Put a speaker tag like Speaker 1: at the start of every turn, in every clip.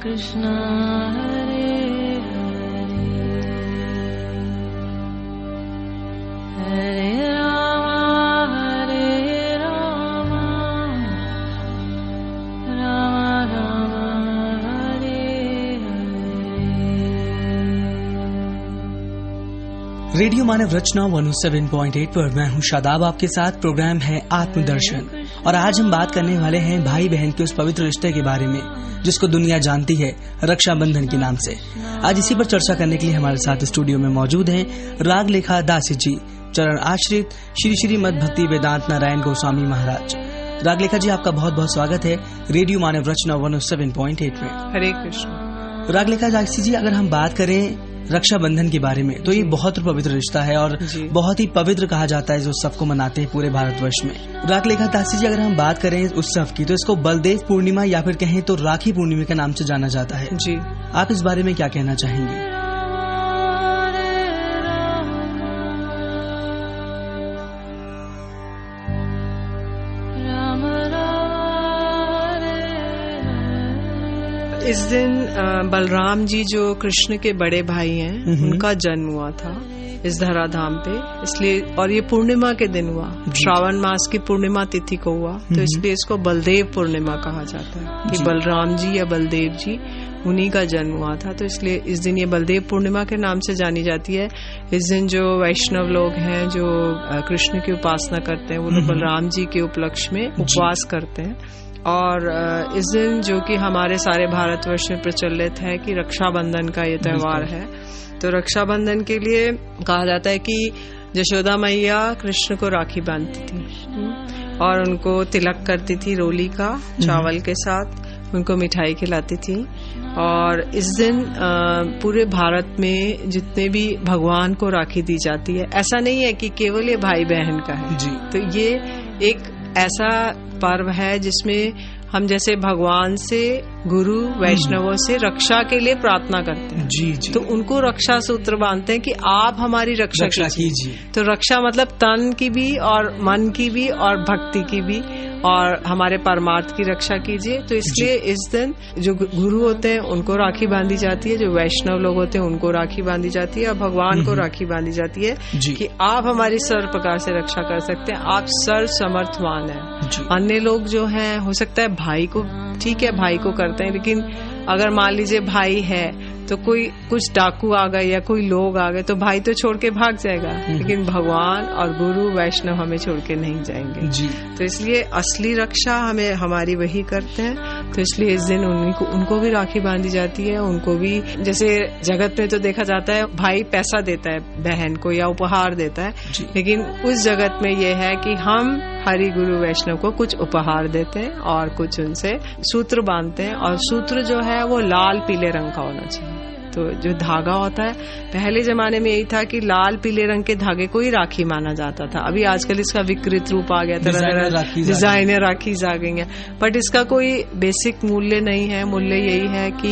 Speaker 1: Krishna Hare Hare Hare Rama Rama Rama Hare Hare।
Speaker 2: Radio Manav Rachna 107.8 पर मैं हूं शादाब, आपके साथ प्रोग्राम है आत्मदर्शन। और आज हम बात करने वाले हैं भाई बहन के उस पवित्र रिश्ते के बारे में जिसको दुनिया जानती है रक्षाबंधन के नाम से। आज इसी पर चर्चा करने के लिए हमारे साथ स्टूडियो में मौजूद हैं रागलेखा दासी जी, चरण आश्रित श्री श्री मद भक्ति वेदांत नारायण गोस्वामी महाराज। रागलेखा जी, आपका बहुत बहुत स्वागत है रेडियो मानव रचना 107.8 में।
Speaker 3: हरे कृष्ण।
Speaker 2: रागलेखा दासी जी, अगर हम बात करें रक्षाबंधन के बारे में तो ये बहुत पवित्र रिश्ता है और बहुत ही पवित्र कहा जाता है जो सबको मनाते हैं पूरे भारतवर्ष में। रागलेखा दासी जी, अगर हम बात करें उत्सव की तो इसको बलदेव पूर्णिमा या फिर कहें तो राखी पूर्णिमा के नाम से जाना जाता है जी। आप इस बारे में क्या कहना चाहेंगे?
Speaker 3: इस दिन बलराम जी जो कृष्ण के बड़े भाई हैं उनका जन्म हुआ था इस धराधाम पे, इसलिए और ये पूर्णिमा के दिन हुआ, श्रावण मास की पूर्णिमा तिथि को हुआ, तो इसलिए इसको बलदेव पूर्णिमा कहा जाता है कि बलराम जी या बलदेव जी उन्हीं का जन्म हुआ था, तो इसलिए इस दिन ये बलदेव पूर्णिमा के नाम से जानी जाती है। इस दिन जो वैष्णव लोग हैं जो कृष्ण की उपासना करते हैं वो लोग बलराम जी के उपलक्ष्य में उपवास करते हैं। और इस दिन जो कि हमारे सारे भारतवर्ष में प्रचलित है कि रक्षाबंधन का ये त्योहार है, तो रक्षाबंधन के लिए कहा जाता है कि यशोदा मैया कृष्ण को राखी बांधती थी और उनको तिलक करती थी रोली का चावल के साथ, उनको मिठाई खिलाती थी। और इस दिन पूरे भारत में जितने भी भगवान को राखी दी जाती है, ऐसा नहीं है कि केवल ये भाई बहन का है जी, तो ये एक ऐसा पर्व है जिसमें हम जैसे भगवान से, गुरु वैष्णवों से रक्षा के लिए प्रार्थना करते हैं जी। तो उनको रक्षा सूत्र बांधते हैं कि आप हमारी रक्षा कीजिए। तो रक्षा मतलब तन की भी और मन की भी और भक्ति की भी और हमारे परमार्थ की रक्षा कीजिए। तो इसलिए इस दिन जो गुरु होते हैं उनको राखी बांधी जाती है, जो वैष्णव लोग होते हैं उनको राखी बांधी जाती है और भगवान को राखी बांधी जाती है कि आप हमारी सर्व प्रकार से रक्षा कर सकते हैं, आप सर्व समर्थवान हैं। अन्य लोग जो हैं हो सकता है भाई को, ठीक है भाई को करते हैं, लेकिन अगर मान लीजिए भाई है तो कोई कुछ डाकू आ गए या कोई लोग आ गए तो भाई तो छोड़ के भाग जाएगा, लेकिन भगवान और गुरु वैष्णव हमें छोड़ के नहीं जाएंगे जी। तो इसलिए असली रक्षा हमें हमारी वही करते हैं, तो इसलिए इस दिन उनको भी राखी बांधी जाती है। उनको भी जैसे जगत में तो देखा जाता है भाई पैसा देता है बहन को या उपहार देता है, लेकिन उस जगत में ये है कि हम हरि गुरु वैष्णव को कुछ उपहार देते हैं और कुछ उनसे सूत्र बांधते हैं, और सूत्र जो है वो लाल पीले रंग का होना चाहिए। तो जो धागा होता है, पहले जमाने में यही था कि लाल पीले रंग के धागे को ही राखी माना जाता था। अभी आजकल इसका विकृत रूप आ गया, तरह तरह डिजाइनर राखीज आ गई हैं, बट इसका कोई बेसिक मूल्य नहीं है। मूल्य यही है कि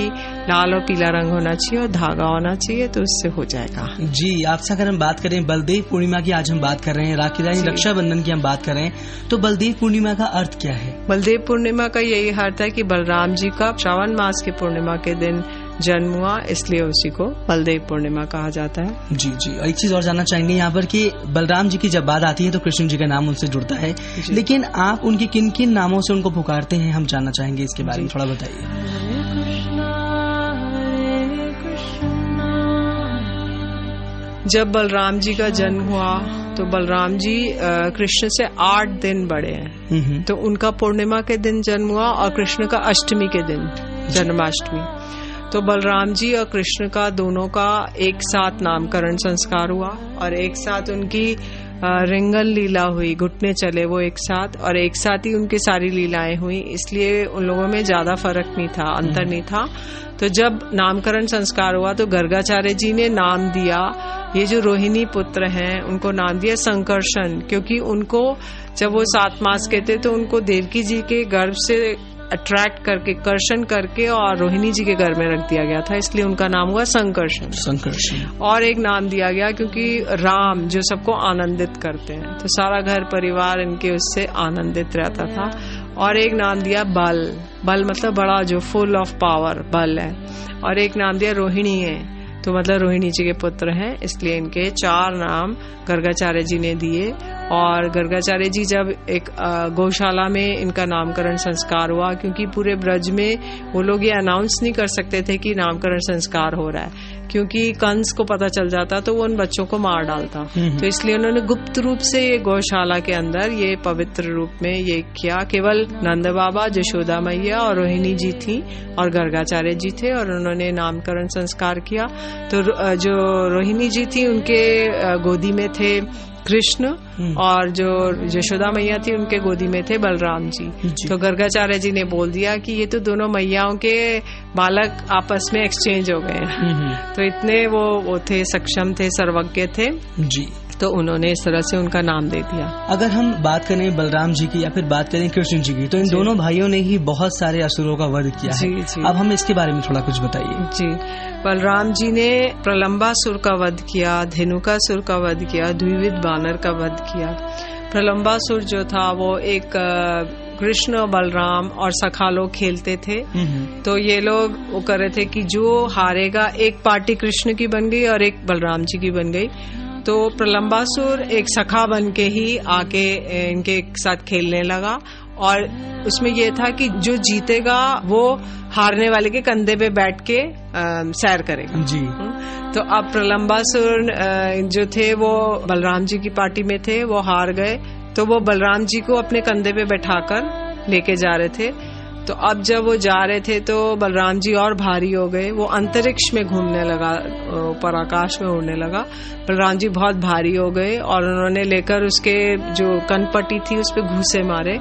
Speaker 3: लाल और पीला रंग होना चाहिए और धागा होना चाहिए, तो उससे हो जाएगा
Speaker 2: जी। आपसे अगर हम बात करें बलदेव पूर्णिमा की, आज हम बात कर रहे हैं राखी रक्षाबंधन की हम बात कर रहे हैं, तो बलदेव पूर्णिमा का अर्थ क्या है?
Speaker 3: बलदेव पूर्णिमा का यही अर्थ है कि बलराम जी का श्रावण मास की पूर्णिमा के दिन जन्म हुआ, इसलिए उसी को बलदेव पूर्णिमा कहा जाता है
Speaker 2: जी जी। और एक चीज और जानना चाहेंगे यहाँ पर कि बलराम जी की जब बात आती है तो कृष्ण जी का नाम उनसे जुड़ता है, लेकिन आप उनके किन किन नामों से उनको पुकारते हैं, हम जानना चाहेंगे इसके बारे में थोड़ा बताइए।
Speaker 3: जब बलराम जी का जन्म हुआ तो बलराम जी कृष्ण से 8 दिन बड़े हैं, तो उनका पूर्णिमा के दिन जन्म हुआ और कृष्ण का अष्टमी के दिन जन्माष्टमी। तो बलराम जी और कृष्ण का दोनों का एक साथ नामकरण संस्कार हुआ और एक साथ उनकी रिंगन लीला हुई, घुटने चले वो एक साथ, और एक साथ ही उनकी सारी लीलाएं हुई, इसलिए उन लोगों में ज्यादा फर्क नहीं था, अंतर नहीं था। तो जब नामकरण संस्कार हुआ तो गर्गाचार्य जी ने नाम दिया, ये जो रोहिणी पुत्र हैं उनको नाम दिया संकर्षण, क्योंकि उनको जब वो 7 मास के थे तो उनको देवकी जी के गर्भ से अट्रैक्ट करके, कर्षण करके और रोहिणी जी के घर में रख दिया गया था, इसलिए उनका नाम हुआ संकर्षण। और एक नाम दिया गया क्योंकि राम जो सबको आनंदित करते हैं, तो सारा घर परिवार इनके उससे आनंदित रहता था। और एक नाम दिया बल, बल मतलब बड़ा, जो फुल ऑफ पावर बल है। और एक नाम दिया रोहिणी है, तो मतलब रोहिणी जी के पुत्र हैं, इसलिए इनके 4 नाम गर्गाचार्य जी ने दिए। और गर्गाचार्य जी जब एक गौशाला में इनका नामकरण संस्कार हुआ, क्योंकि पूरे ब्रज में वो लोग ये अनाउंस नहीं कर सकते थे कि नामकरण संस्कार हो रहा है, क्योंकि कंस को पता चल जाता तो वो उन बच्चों को मार डालता। तो इसलिए उन्होंने गुप्त रूप से ये गौशाला के अंदर ये पवित्र रूप में ये किया। केवल नंद बाबा, यशोदा मैया और रोहिणी जी थी और गर्गाचार्य जी थे, और उन्होंने नामकरण संस्कार किया। तो जो रोहिणी जी थी उनके गोदी में थे कृष्ण, और जो यशोदा मैया थी उनके गोदी में थे बलराम जी। तो गर्गाचार्य जी ने बोल दिया कि ये तो दोनों मैयाओं के बालक आपस में एक्सचेंज हो गए हैं। तो इतने वो थे, सक्षम थे, सर्वज्ञ थे जी, तो उन्होंने इस तरह से उनका नाम दे दिया।
Speaker 2: अगर हम बात करें बलराम जी की या फिर बात करें कृष्ण जी की, तो इन दोनों भाइयों ने ही बहुत सारे असुरों का वध किया है। अब हम इसके बारे में थोड़ा कुछ बताइए।
Speaker 3: जी, बलराम जी ने प्रलंबासुर का वध किया, धेनुकासुर का वध किया, द्विविध बानर का वध किया। प्रलंबासुर जो था वो एक कृष्ण, बलराम और सखा लोग खेलते थे। तो ये लोग वो कर रहे थे कि जो हारेगा, एक पार्टी कृष्ण की बन गई और एक बलराम जी की बन गई। तो प्रलंबासुर एक सखा बन के ही आके इनके साथ खेलने लगा, और उसमें यह था कि जो जीतेगा वो हारने वाले के कंधे पे बैठ के सैर करेगा जी। तो अब प्रलंबासुर जो थे वो बलराम जी की पार्टी में थे, वो हार गए, तो वो बलराम जी को अपने कंधे पे बैठाकर लेके जा रहे थे। तो अब जब वो जा रहे थे तो बलराम जी और भारी हो गए, वो अंतरिक्ष में घूमने लगा, ऊपर आकाश में उड़ने लगा। बलराम जी बहुत भारी हो गए और उन्होंने लेकर उसके जो कनपट्टी थी उस पे घूंसे मारे,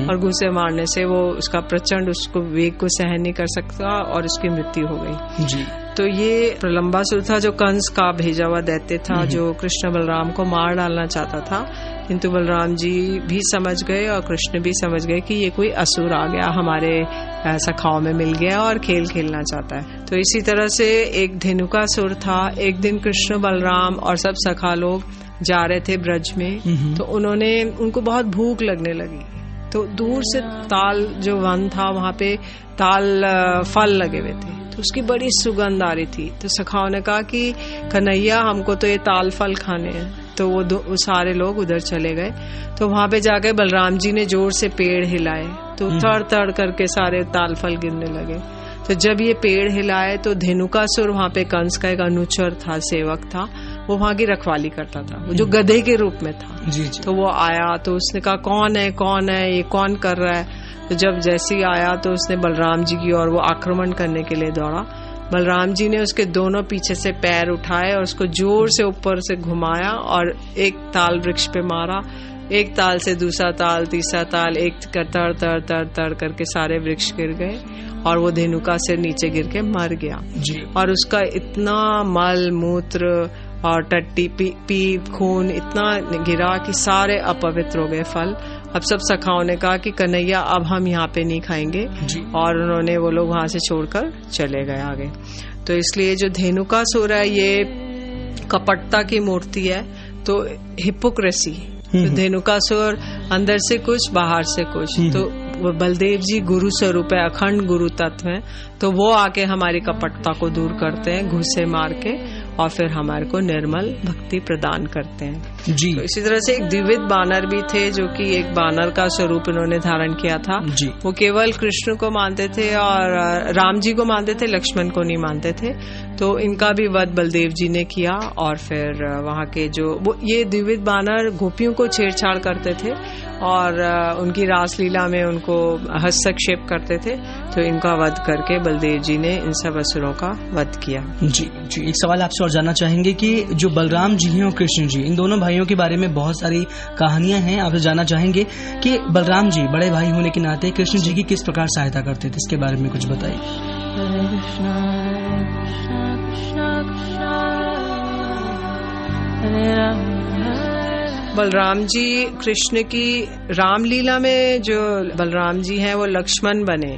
Speaker 3: और घूंसे मारने से वो उसका प्रचंड उसको वेग को सहन नहीं कर सकता और उसकी मृत्यु हो गई जी। तो ये प्रलंबासुर था जो कंस का भेजा हुआ दैत्य था, जो कृष्ण बलराम को मार डालना चाहता था, किंतु बलराम जी भी समझ गए और कृष्ण भी समझ गए कि ये कोई असुर आ गया हमारे सखाओं में मिल गया और खेल खेलना चाहता है। तो इसी तरह से एक धेनुकासुर था। एक दिन कृष्ण, बलराम और सब सखा लोग जा रहे थे ब्रज में, तो उनको बहुत भूख लगने लगी। तो दूर से ताल जो वन था वहाँ पे ताल फल लगे हुए थे, तो उसकी बड़ी सुगंध आ रही थी। तो सखाओं ने कहा कि कन्हैया हमको तो ये ताल फल खाने हैं। तो वो सारे लोग उधर चले गए। तो वहां पे जाके बलराम जी ने जोर से पेड़ हिलाए, तो तड़ तड़ करके सारे ताल फल गिरने लगे। तो जब ये पेड़ हिलाए तो धेनुकासुर, वहां पे कंस का एक अनुचर था, सेवक था, वो वहां की रखवाली करता था, वो जो गधे के रूप में था जी। तो वो आया, तो उसने कहा कौन है ये कौन कर रहा है। तो जब जैसे ही आया तो उसने बलराम जी की और वो आक्रमण करने के लिए दौड़ा। बलराम जी ने उसके दोनों पीछे से पैर उठाए और उसको जोर से ऊपर से घुमाया और एक ताल वृक्ष पे मारा। एक ताल से दूसरा ताल, तीसरा ताल, एक तर तर तर तर करके सारे वृक्ष गिर गए और वो धेनुका से नीचे गिर के मर गया जी। और उसका इतना मल मूत्र और टट्टी पी खून इतना गिरा कि सारे अपवित्र हो गए फल। अब सब सखाओं ने कहा कि कन्हैया अब हम यहाँ पे नहीं खाएंगे, और उन्होंने वो लोग वहां से छोड़कर चले गए आगे। तो इसलिए जो धेनुकासुर है ये कपटता की मूर्ति है, तो हिपोक्रेसी। तो धेनुकासुर अंदर से कुछ बाहर से कुछ। तो बलदेव जी गुरु स्वरूप है, अखंड गुरु तत्व है, तो वो आके हमारी कपटता को दूर करते हैं घुसे मार के, और फिर हमारे को निर्मल भक्ति प्रदान करते हैं जी। तो इसी तरह से एक द्विविध बानर भी थे, जो कि एक बानर का स्वरूप इन्होंने धारण किया था जी। वो केवल कृष्ण को मानते थे और राम जी को मानते थे, लक्ष्मण को नहीं मानते थे। तो इनका भी वध बलदेव जी ने किया। और फिर वहाँ के जो ये द्विविध बानर गोपियों को छेड़छाड़ करते थे और उनकी रासलीला में उनको हस्तक्षेप करते थे, तो इनका वध करके बलदेव जी ने इन सब असुरों का वध किया जी।
Speaker 2: जी, एक सवाल आपसे और जानना चाहेंगे कि जो बलराम जी हैं और कृष्ण जी, इन दोनों भाइयों के बारे में बहुत सारी कहानियां हैं। आपसे जानना चाहेंगे कि बलराम जी बड़े भाई होने के नाते कृष्ण जी की किस प्रकार सहायता करते थे, इसके बारे में कुछ बताइए।
Speaker 1: हरे कृष्णा कृष्णा कृष्णा हरे राम
Speaker 3: बलराम जी कृष्ण की रामलीला में जो बलराम जी हैं वो लक्ष्मण बने,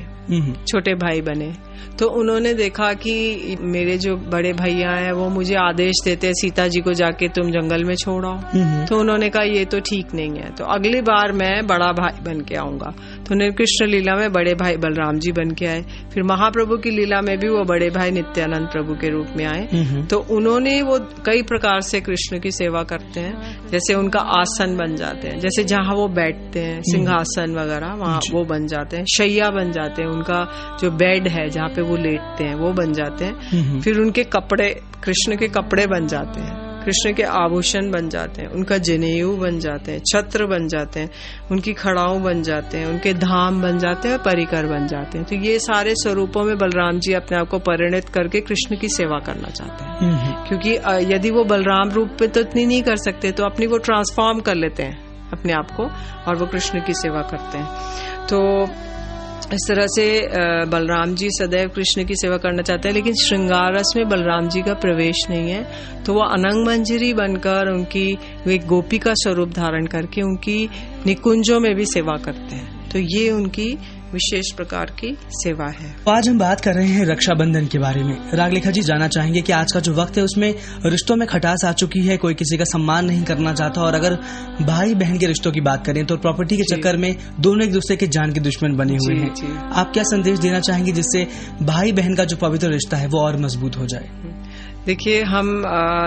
Speaker 3: छोटे भाई बने। तो उन्होंने देखा कि मेरे जो बड़े भैया हैं वो मुझे आदेश देते हैं सीता जी को जाके तुम जंगल में छोड़ो। तो उन्होंने कहा ये तो ठीक नहीं है, तो अगली बार मैं बड़ा भाई बन के आऊंगा। तो उन्हें कृष्ण लीला में बड़े भाई बलराम जी बन के आए। फिर महाप्रभु की लीला में भी वो बड़े भाई नित्यानंद प्रभु के रूप में आए। तो उन्होंने वो कई प्रकार से कृष्ण की सेवा करते हैं, जैसे उनका आसन बन जाते हैं, जैसे जहाँ वो बैठते हैं सिंहासन वगैरह वहाँ वो बन जाते हैं, शैया बन जाते हैं, उनका जो बेड है जहाँ पे वो लेटते हैं वो बन जाते हैं। फिर उनके कपड़े, कृष्ण के कपड़े बन जाते हैं, कृष्ण के आभूषण बन जाते हैं, उनका जनेऊ बन जाते हैं, छत्र बन जाते हैं, उनकी खड़ाऊ बन जाते हैं, उनके धाम बन जाते हैं, परिकर बन जाते हैं। तो ये सारे स्वरूपों में बलराम जी अपने आप को परिणत करके कृष्ण की सेवा करना चाहते हैं। क्योंकि यदि वो बलराम रूप पे तो इतनी नहीं कर सकते, तो अपनी वो ट्रांसफॉर्म कर लेते हैं अपने आप को और वो कृष्ण की सेवा करते हैं। तो इस तरह से बलराम जी सदैव कृष्ण की सेवा करना चाहते हैं, लेकिन श्रृंगार रस में बलराम जी का प्रवेश नहीं है। तो वो अनंग मंजरी बनकर उनकी एक गोपी का स्वरूप धारण करके उनकी निकुंजों में भी सेवा करते हैं। तो ये उनकी विशेष प्रकार की सेवा है।
Speaker 2: आज हम बात कर रहे हैं रक्षाबंधन के बारे में। रागलेखा जी जानना चाहेंगे कि आज का जो वक्त है उसमें रिश्तों में खटास आ चुकी है, कोई किसी का सम्मान नहीं करना चाहता, और अगर भाई बहन के रिश्तों की बात करें तो प्रॉपर्टी के चक्कर में दोनों एक दूसरे के जान के दुश्मन बने हुए हैं। आप क्या संदेश देना चाहेंगे जिससे भाई बहन का जो पवित्र रिश्ता है वो और मजबूत हो जाए?
Speaker 3: देखिए, हम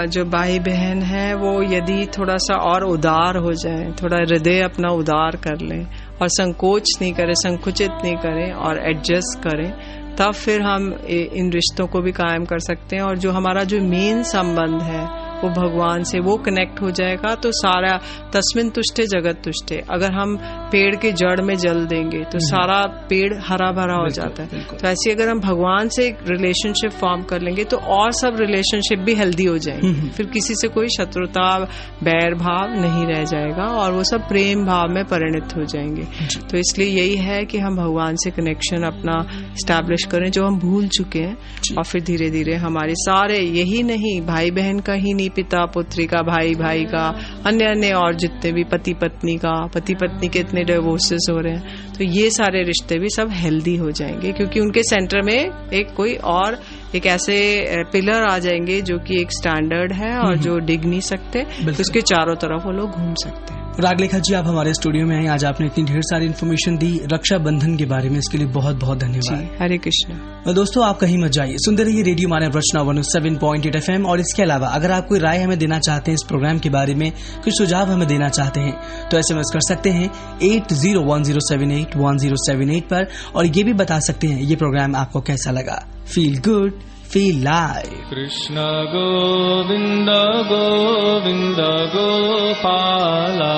Speaker 3: जो भाई बहन हैं वो यदि थोड़ा सा और उदार हो जाए, थोड़ा हृदय अपना उदार कर लें और संकोच नहीं करें, संकुचित नहीं करें और एडजस्ट करें, तब फिर हम इन रिश्तों को भी कायम कर सकते हैं। और जो हमारा जो मेन संबंध है वो भगवान से, वो कनेक्ट हो जाएगा तो सारा तस्मिन तुष्टे जगत तुष्टे। अगर हम पेड़ के जड़ में जल देंगे तो सारा पेड़ हरा भरा हो जाता है। तो ऐसे अगर हम भगवान से एक रिलेशनशिप फॉर्म कर लेंगे तो और सब रिलेशनशिप भी हेल्दी हो जाएंगे। फिर किसी से कोई शत्रुता, बैर भाव नहीं रह जाएगा और वो सब प्रेम भाव में परिणत हो जाएंगे। तो इसलिए यही है कि हम भगवान से कनेक्शन अपना स्टैब्लिश करें जो हम भूल चुके हैं, और फिर धीरे धीरे हमारे सारे, यही नहीं भाई बहन का ही नहीं, पिता पुत्री का, भाई भाई का, अन्य अन्य और जितने भी पति पत्नी का, पति पत्नी के इतने डिवोर्सेस हो रहे हैं, तो ये सारे रिश्ते भी सब हेल्दी हो जाएंगे, क्योंकि उनके सेंटर में एक कोई और एक ऐसे पिलर आ जाएंगे जो कि एक स्टैंडर्ड है और जो डिग नहीं सकते, तो उसके चारों तरफ वो लोग घूम सकते हैं।
Speaker 2: रागलेखा जी, आप हमारे स्टूडियो में आए, आज आपने इतनी ढेर सारी इन्फॉर्मेशन दी रक्षाबंधन के बारे में, इसके लिए बहुत बहुत धन्यवाद।
Speaker 3: हरे कृष्ण।
Speaker 2: दोस्तों, आप कहीं मत जाइए, सुनते रहिए रेडियो मानव रचना 107.8 FM। और इसके अलावा अगर आप कोई राय हमें देना चाहते हैं इस प्रोग्राम के बारे में, कुछ सुझाव हमें देना चाहते हैं, तो SMS कर सकते हैं 8010781078 पर, और ये भी बता सकते हैं ये प्रोग्राम आपको कैसा लगा। Feel good, feel live.
Speaker 4: Krishna Govinda Govinda Gopala,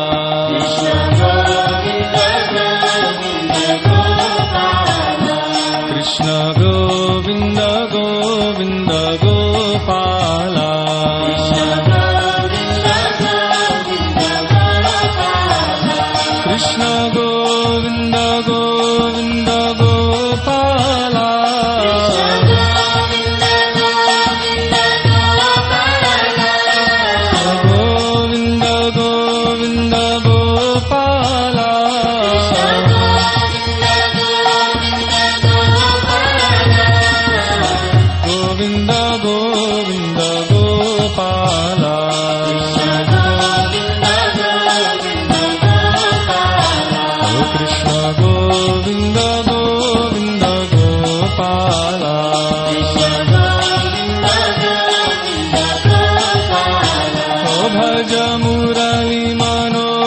Speaker 4: Krishna Govinda Govinda Gopala, Krishna Govinda Govinda Gopala, Krishna Govinda Govinda Gopala, भज मुरली मनोहर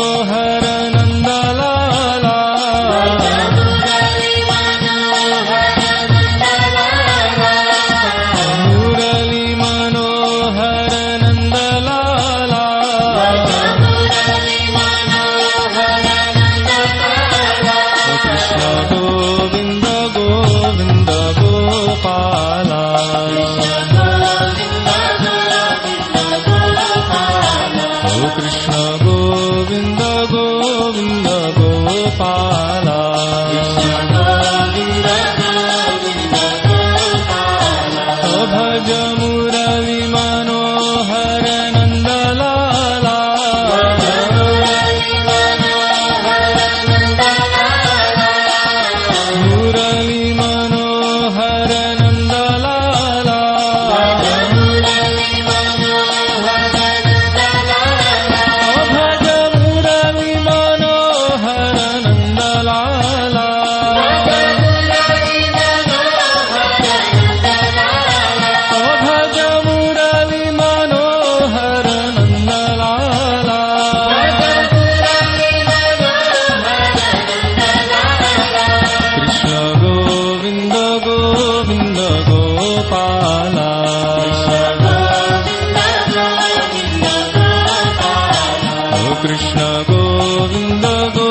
Speaker 4: गोविन्द गोविन्द